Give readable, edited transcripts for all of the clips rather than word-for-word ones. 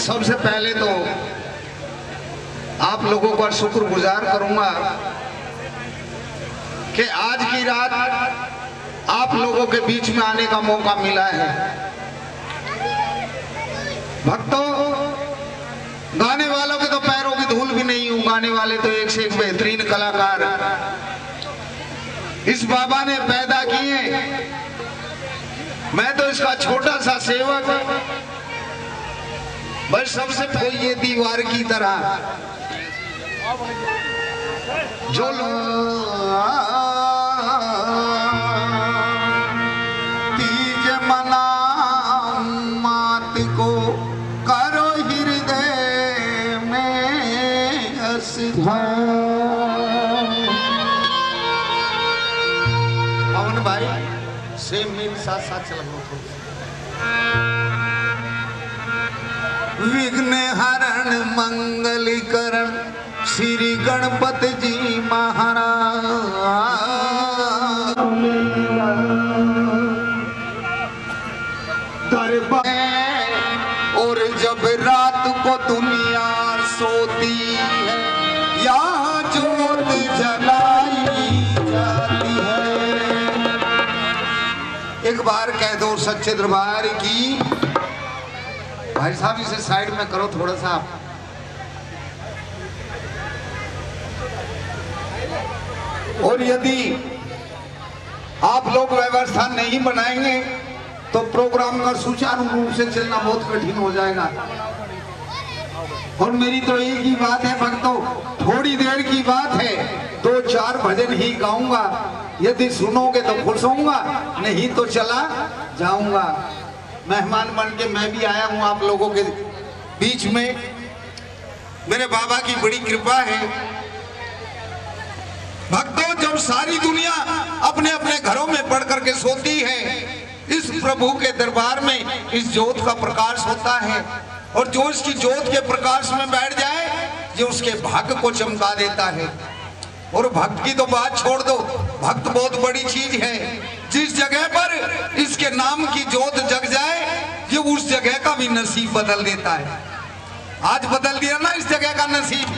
सबसे पहले तो आप लोगों का शुक्रगुजार करूंगा कि आज की रात आप लोगों के बीच में आने का मौका मिला है। भक्तों, गाने वालों के तो पैरों की धूल भी नहीं हूं, गाने वाले तो एक से एक बेहतरीन कलाकार इस बाबा ने पैदा किए। मैं तो इसका छोटा सा सेवक, बस सबसे पहले ये दीवार की तरह जो तीज मना मात को करो हृदय में पवन भाई से मेरे साथ साथ चलो। विघ्न हरण मंगलीकरण श्री गणपति जी महाराज। और जब रात को दुनिया सोती है यहाँ जोत जलाई जाती है। एक बार कह दो सच्चे दरबार की। भाई साहब इसे साइड में करो थोड़ा सा। और यदि आप लोग व्यवस्था नहीं बनाएंगे तो प्रोग्राम का सुचारू रूप से चलना बहुत कठिन हो जाएगा। और मेरी तो एक ही बात है भक्तों, थोड़ी देर की बात है, 2-4 भजन ही गाऊंगा। यदि सुनोगे तो खुश होऊंगा, नहीं तो चला जाऊंगा। मेहमान बन के मैं भी आया हूं आप लोगों के बीच में। मेरे बाबा की बड़ी कृपा है। भक्तों, जब सारी दुनिया अपने अपने घरों में पढ़ करके सोती है, इस प्रभु के दरबार में इस ज्योत का प्रकाश होता है। और जो इसकी ज्योत के प्रकाश में बैठ जाए, ये उसके भाग्य को चमका देता है। और भक्त की तो बात छोड़ दो, भक्त बहुत बड़ी चीज है। जिस जगह पर इसके नाम की ज्योत जग जाए, ये उस जगह का भी नसीब बदल देता है। आज बदल दिया ना इस जगह का नसीब।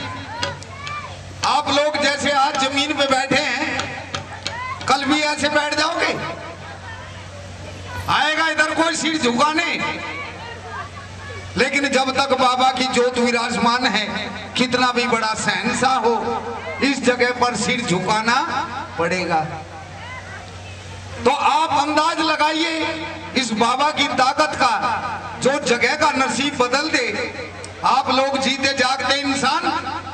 आप लोग जैसे आज जमीन पे बैठे हैं, कल भी ऐसे बैठ जाओगे? आएगा इधर कोई सिर झुकाने? लेकिन जब तक बाबा की ज्योत विराजमान है, कितना भी बड़ा शहंशाह हो, इस जगह पर सिर झुकाना पड़ेगा। तो आप अंदाज लगाइए इस बाबा की ताकत का, जो जगह का नसीब बदल दे। आप लोग जीते जागते इंसान,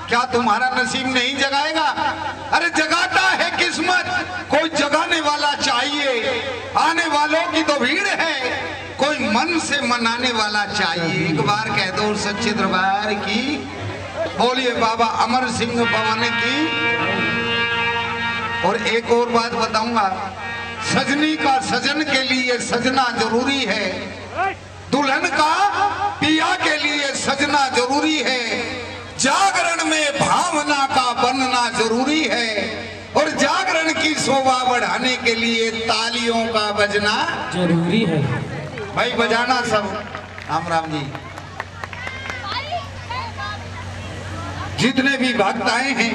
क्या तुम्हारा नसीब नहीं जगाएगा? अरे जगाता है किस्मत, कोई जगाने वाला चाहिए। आने वालों की तो भीड़ है, कोई मन से मनाने वाला चाहिए। एक बार कह दो सच्चे दरबार की। बोलिए बाबा अमर सिंह पवन की। और एक और बात बताऊंगा, सजनी का सजन के लिए सजना जरूरी है, दुल्हन का पिया के लिए सजना जरूरी है, जागरण में भावना का बनना जरूरी है। और जागरण की शोभा बढ़ाने के लिए तालियों का बजना जरूरी है। भाई बजाना सब। राम राम जी। जितने भी भक्त आए हैं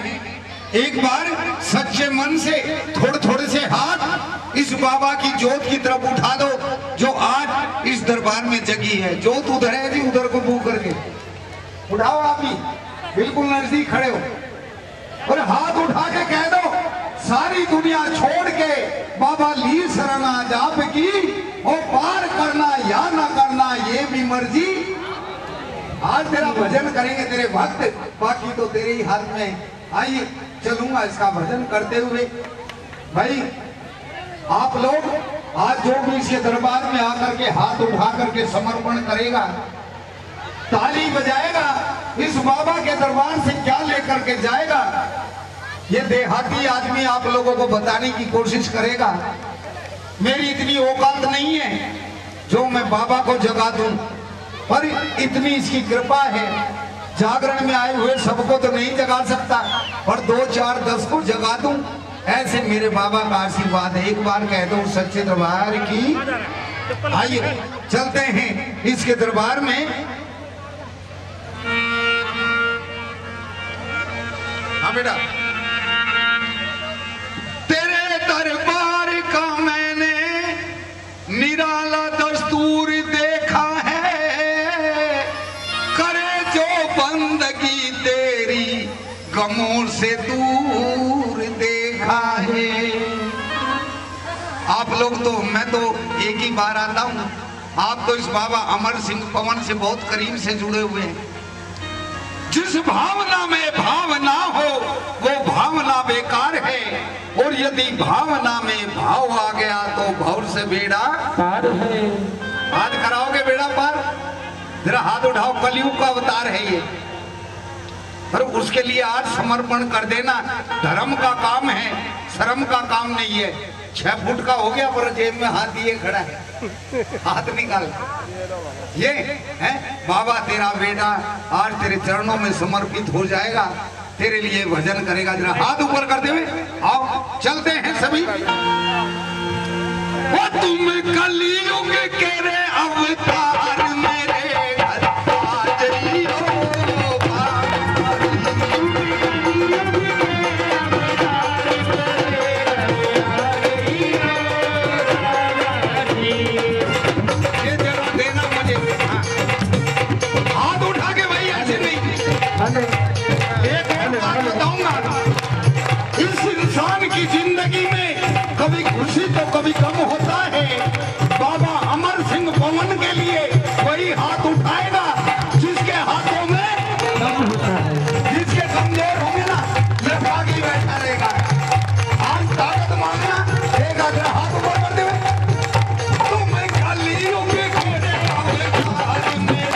एक बार सच्चे मन से थोड़े थोड़े से हाथ इस बाबा की जोत की तरफ उठा दो जो आज इस दरबार में जगी है। जोत उधर है जी, उधर को मुंह करके उठाओ। आप भी बिल्कुल नजदीक खड़े हो और हाथ उठा के कह दो सारी दुनिया छोड़ के बाबा ली शरणा जाप की और पार करना या ना करना ये भी मर्जी। आज तेरा भजन करेंगे तेरे भक्त, बाकी तो तेरे ही हाथ में। आइए चलूंगा इसका भजन करते हुए। भाई आप लोग आज जो भी इसके दरबार में आकर के हाथ उठा करके समर्पण करेगा, ताली बजाएगा, इस बाबा के दरबार से क्या लेकर के जाएगा ये देहाती आदमी आप लोगों को बताने की कोशिश करेगा। मेरी इतनी औकात नहीं है जो मैं बाबा को जगा दूं, पर इतनी इसकी कृपा है। जागरण में आए हुए सबको तो नहीं जगा सकता, पर 2 4 10 को जगा दूं, ऐसे मेरे बाबा का आशीर्वाद है। एक बार कह दो सच्चे दरबार की। आइए चलते हैं इसके दरबार में। हाँ बेटा, तेरे दरबार का मैंने निराला दस्तूर देखा है, करे जो बंदगी तेरी गमों से दूर देखा है। आप लोग तो, मैं तो एक ही बार आता हूं, आप तो इस बाबा अमर सिंह पवन से बहुत करीब से जुड़े हुए हैं। जिस भावना में भावना हो वो भावना बेकार है, और यदि भावना में भाव आ गया तो भाव से बेड़ा पार है। हाथ कराओगे बेड़ा पार? जरा हाथ उठाओ, कलयुग का अवतार है ये। पर उसके लिए आज समर्पण कर देना धर्म का काम है, शर्म का काम नहीं है। 6 फुट का हो गया पर जेब में हाथ दिए खड़ा है, हाथ निकाल। ये है बाबा तेरा बेटा आज तेरे चरणों में समर्पित हो जाएगा, तेरे लिए भजन करेगा। जरा हाथ ऊपर करते हुए आओ चलते हैं सभी। वो तुम कलयुग के रे अवतार मेरे घर आ जाइयो। इस इंसान की जिंदगी में कभी खुशी तो कभी गम होता है। बाबा अमर सिंह पवन के लिए वही हाथ उठाएगा जिसके हाथों में दम होता है। जिसके कमजोर होंगे ना ये बागी बैठा रहेगा। आज ताकत मांगना एक आधा हाथ ऊपर कर दे। तो मैं कलयुग के अवतार मेरे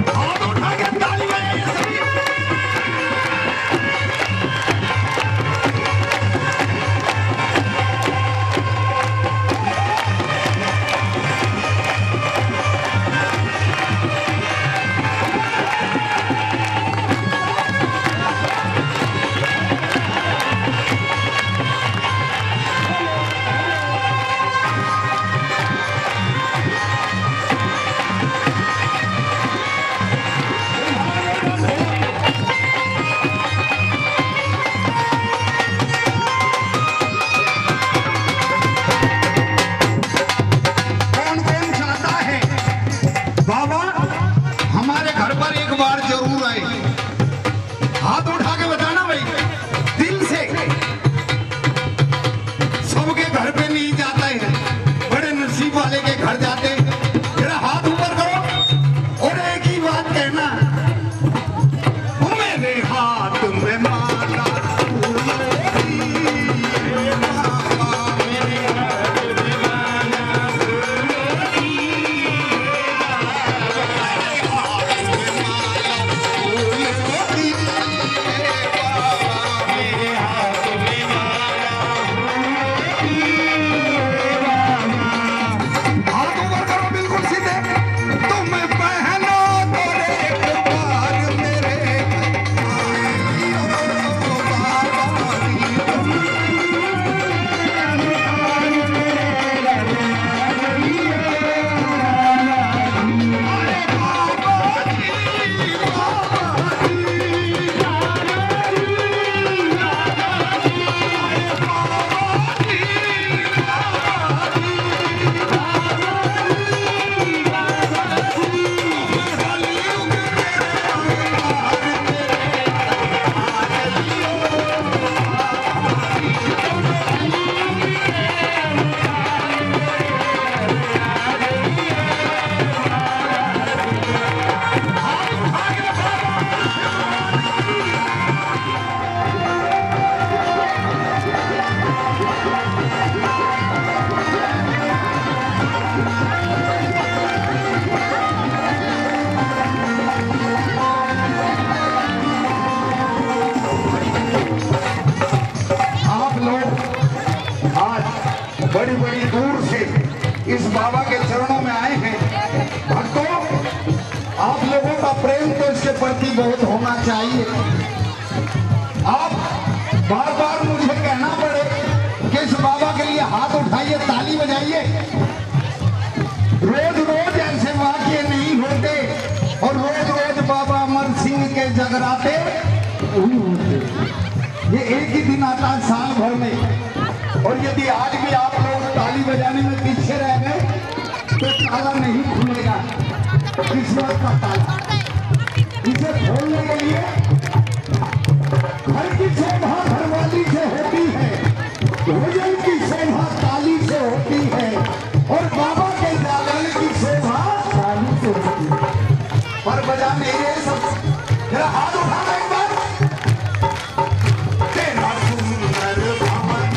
हाथ उठा के चाहिए। आप बार बार मुझे कहना पड़े कि इस बाबा के लिए हाथ उठाइए, ताली बजाइए। रोज रोज ऐसे वाक्य नहीं होते और रोज रोज बाबा अमर सिंह के जगराते नहीं होते। ये एक ही दिन आता है साल भर में, और यदि आज भी आप लोग ताली बजाने में पीछे रह गए तो ताला नहीं खुलेगा। किस्मत का ताला, इसे खोलने के लिए घर की शोभा घरवाली से होती है, भोजन की शोभा ताली से होती है, और बाबा के जागरण की शोभा ताली से होती है। पर बजाने ये सब, मेरा हाथ उठाना एक बार। तेरा सुंदर भवन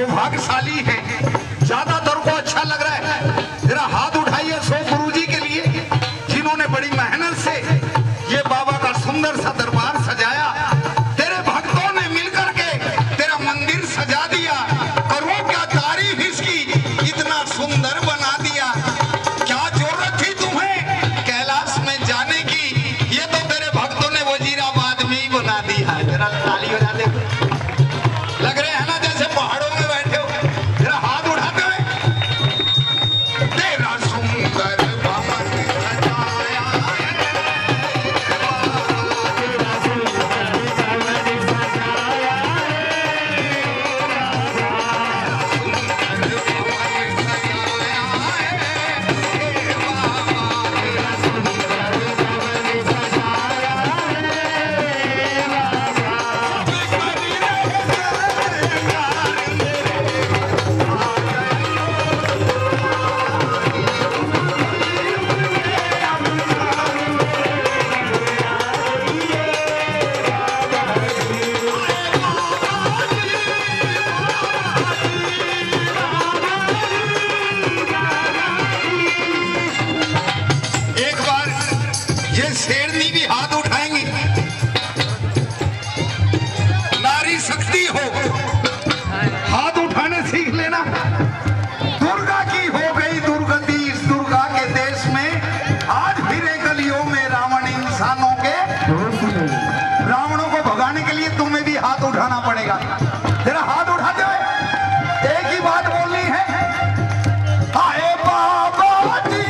भाग्यशाली है, ज्यादातर को अच्छा लग रहा है। जरा हाथ उठाइए सो गुरु जी के लिए, जिन्होंने बड़ी मेहनत से ये बाबा का सुंदर सा दरबार सजाया। तेरे भक्तों ने मिलकर के तेरा मंदिर सजा दिया। करो क्या तारीफ इसकी, इतना सुंदर बना दिया। क्या जरूरत थी तुम्हें कैलाश में जाने की, ये तो तेरे भक्तों ने वजीराबाद में ही बना दिया। जरा ताली बजा दे। लग रहे हैं ना जैसे पहाड़ों में बैठे हो। जरा हाथ उठाते हुए, तेरा सुंदर भवन सजाया, तेरा सुंदर भवन सजाया, शेरनी भी हाथ उठाएंगी। नारी शक्ति हो, हाथ उठाने सीख लेना। दुर्गा की हो गई दुर्गति इस दुर्गा के देश में। आज फिर गलियों में रावण इंसानों के, रावणों को भगाने के लिए तुम्हें भी हाथ उठाना पड़ेगा। जरा हाथ उठाते हुए एक ही बात बोलनी है, आए बाबा जी,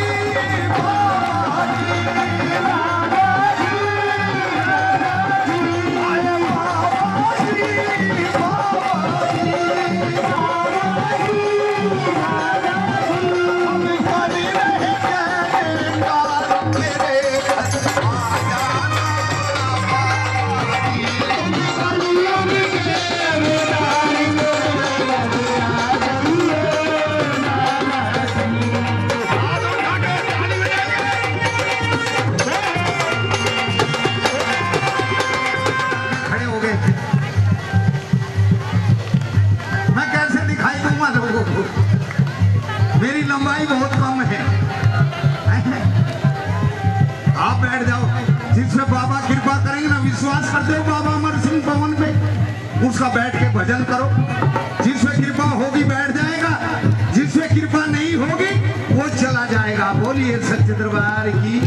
के मैं कैसे दिखाई दूंगा लोगों को, मेरी लंबाई बहुत कम है। आप बैठ जाओ, जिससे बाबा कृपा करेंगे ना, विश्वास करते हो बाबा अमर सिंह पवन पे, उसका बैठ के भजन करो। जिससे कृपा होगी बैठ जाएगा, जिससे कृपा नहीं होगी वो चला जाएगा। बोलिए सच्चे दरबार की।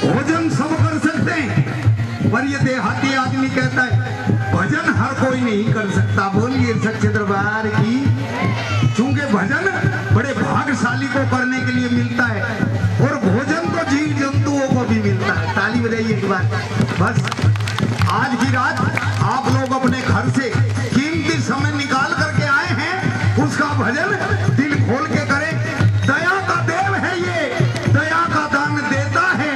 भोजन सब कर सकते हैं, पर ये देहाती आदमी कहता है भजन हर कोई नहीं कर सकता। बोलिए सच्चे दरबार की। चूंकि भजन बड़े भाग्यशाली को करने के लिए मिलता है, और भोजन तो जीव जंतुओं को भी मिलता है। ताली बजाइए एक बार। बस आज की रात आप लोग अपने घर से कीमती समय निकाल करके आए हैं, उसका भजन दिल खोल के करें। दया का देव है ये, दया का दान देता है,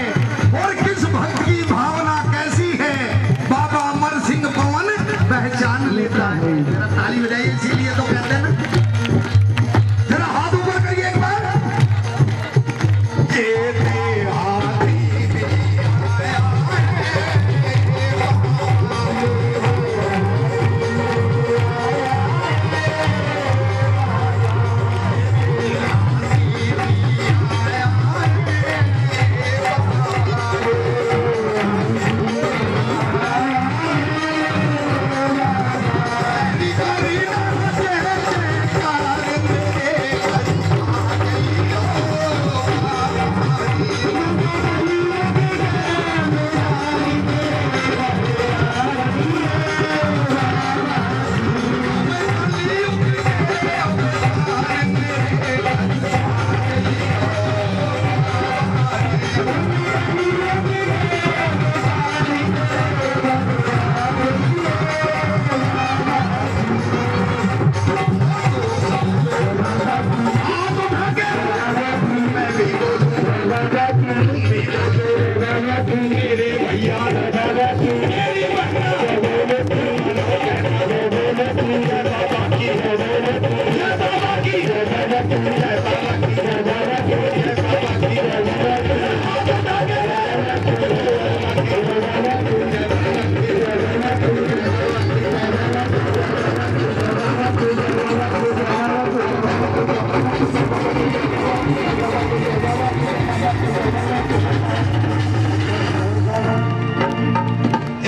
और किस भक्त की भावना कैसी है बाबा अमर सिंह पवन पहचान लेता है। जरा ताली बजाइए, इसीलिए तो कहते हैं ना। जरा हाथ ऊपर करिए एक बार।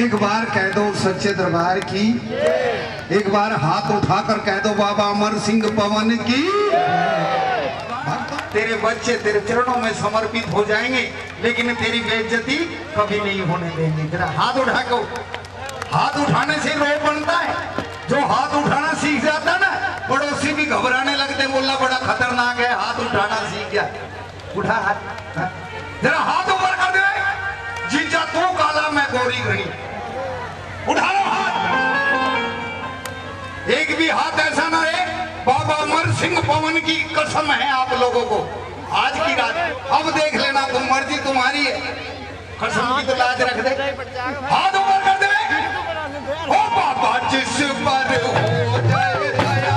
एक बार कह दो सच्चे दरबार की। एक बार हाथ उठाकर कह दो बाबा अमर सिंह पवन की। तेरे बच्चे तेरे चरणों में समर्पित हो जाएंगे, लेकिन तेरी बेइज्जती कभी नहीं होने देंगे। जरा हाथ उठा को। हाथ उठाने से रोग बनता है। जो हाथ उठाना सीख जाता ना, पड़ोसी भी घबराने लगते, बोलना बड़ा खतरनाक है, हाथ उठाना सीख गया। उठा हाथ, जरा हाथ ऊपर कर दे। जीजा तू काला मैं गोरी घड़ी, उठा लो हाथ। एक भी हाथ ऐसा ना है। बाबा अमर सिंह पवन की कसम है आप लोगों को, आज की रात अब देख लेना, तुम मर्जी तुम्हारी है। कसम की तो लाज रख दे। हाथ ऊपर कर दे। ओ बाबा जिस पर हो जाए दया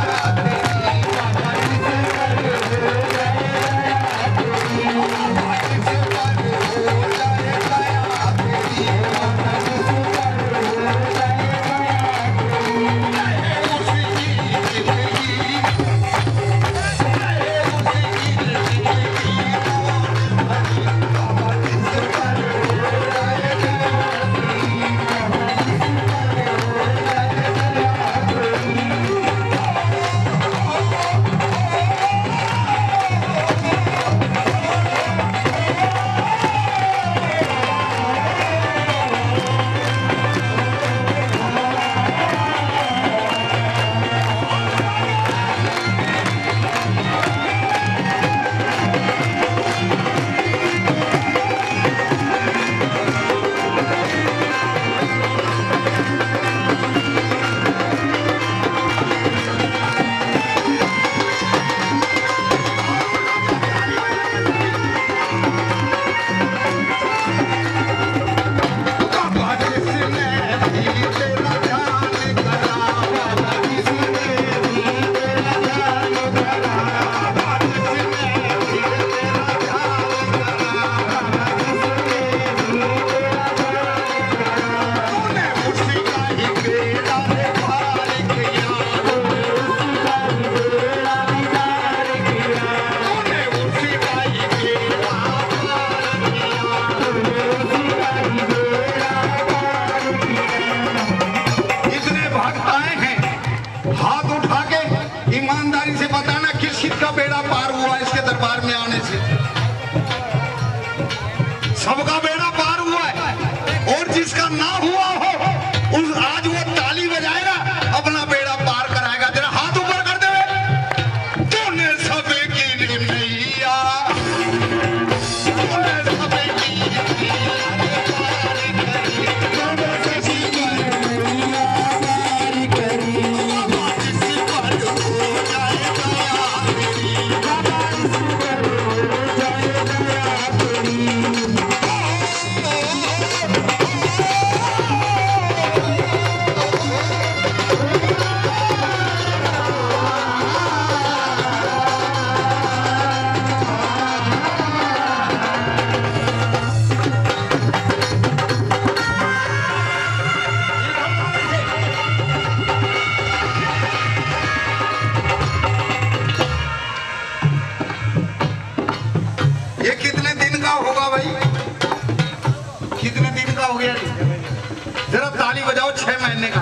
बजाओ 6 महीने का।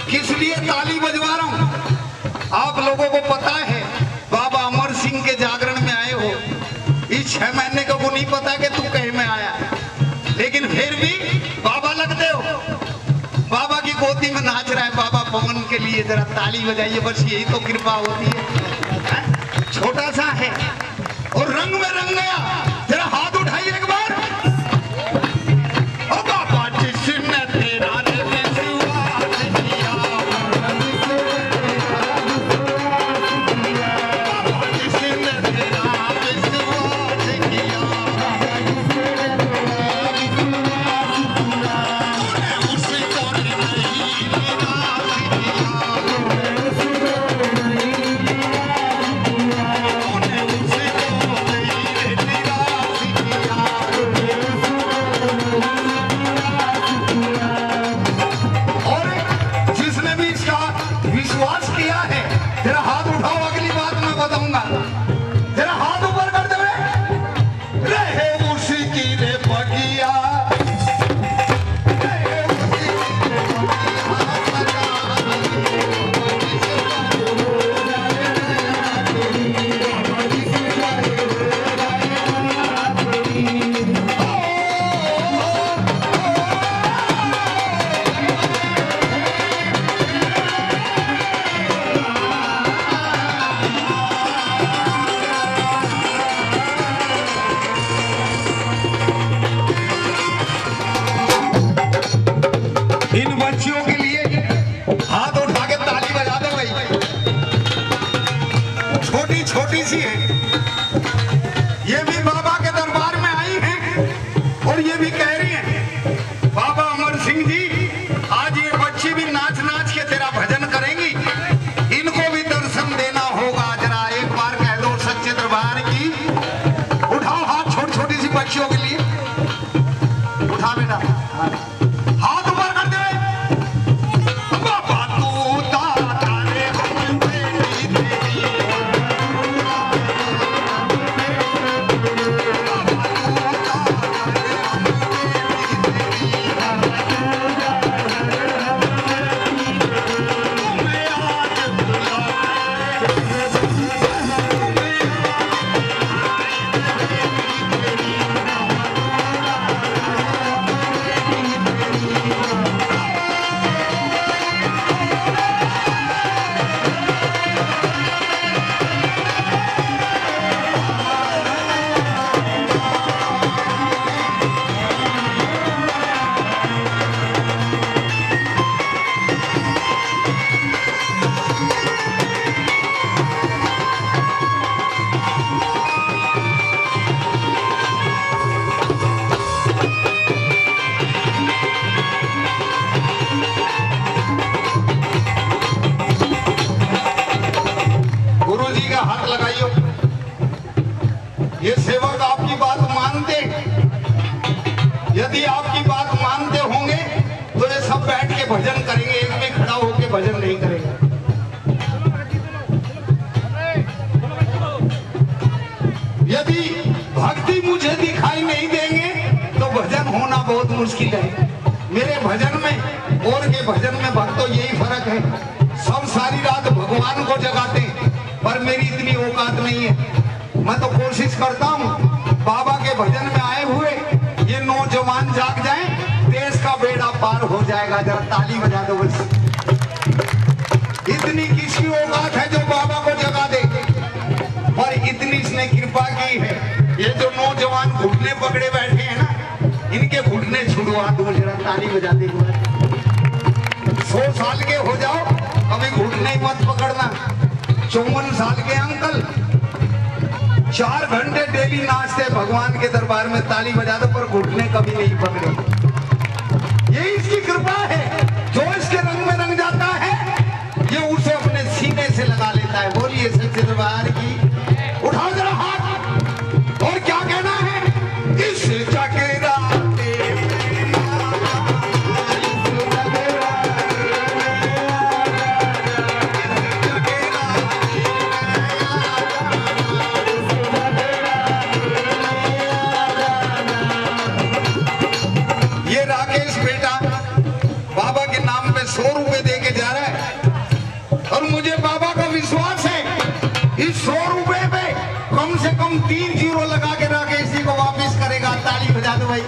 किस लिए ताली बजवा रहा हूं? आप लोगों को पता है बाबा अमर सिंह के जागरण में आए हो, इस 6 महीने को नहीं पता कि तू कहीं में आया, लेकिन फिर भी बाबा लगते हो। बाबा की गोदी में नाच रहा है बाबा पवन के लिए, जरा ताली बजाइए, बस यही तो कृपा होती है। छोटा सा है और रंग में रंग गया। जरा हाथ उठाइए एक बार। ओ बाबा जिसने तेरा विश्वास किया, बाबा जिसने तेरा विश्वास किया, उसको नहीं निराश किया, विश्वास किया है। जरा हाथ उठाओ, अगली बात मैं बताऊंगा। जरा हाथ ऊपर कर दे रहे उसी की रे बगिया, इन बच्चियों के लिए हाथ उठा के ताली बजा दो भाई। छोटी छोटी सी है, ये भी बाबा के दरबार में आई हैं और ये भी कह रही हैं बाबा अमर सिंह जी, आज ये बच्ची भी नाच नाच के तेरा भजन करेंगी, इनको भी दर्शन देना होगा। जरा एक बार कह दो सच्चे दरबार की। उठाओ हाथ, छोटी छोटी सी बच्चियों के लिए उठा बेटा, हाथ ऊपर कर दे। बाबा तू दाता रे हम बेटी तेरी, बाबा तू दाता रे हम बेटी तेरी, तुम्हें आज बुलाए, गुरुजी का हाथ लगाइयो। ये सेवक आपकी बात मानते, यदि आपकी बात मानते होंगे तो ये सब बैठ के भजन करेंगे, एक भी खड़ा होके भजन नहीं करेगा। यदि भक्ति मुझे दिखाई नहीं देंगे तो भजन होना बहुत मुश्किल है। मेरे भजन में और के भजन में भक्तों यही फर्क है, सब सारी रात भगवान को जगाते हैं, पर मेरी इतनी औकात नहीं है। मैं तो कोशिश करता हूँ बाबा के भजन में आए हुए ये नौजवान जाग जाएं, देश का बेड़ा पार हो जाएगा। जरा ताली बजा दो बस। इतनी किसकी औकात है जो बाबा को जगा दे, और इतनी इसने कृपा की है। ये जो नौजवान घुटने पकड़े बैठे हैं ना, इनके घुटने छुड़वा दो। जरा ताली बजा दे। 100 साल के हो जाओ कभी घुटने मत पकड़ना। 54 साल के अंकल 4 घंटे डेली नाचते भगवान के दरबार में, ताली बजा दो, पर घुटने कभी नहीं पकड़े। ये इसकी कृपा है, जो इसके रंग में रंग जाता है ये उसे अपने सीने से लगा लेता है। बोलिए सच्चे दरबार की। उठाओ जरा हाथ। और क्या कहना है? इस जगराते ये राकेश बेटा तुम 3 जीरो लगा के रखे, इसी को वापस करेगा। ताली बजा दो भाई,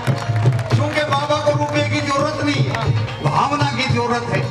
क्योंकि बाबा को रुपए की जरूरत नहीं है, भावना की जरूरत है।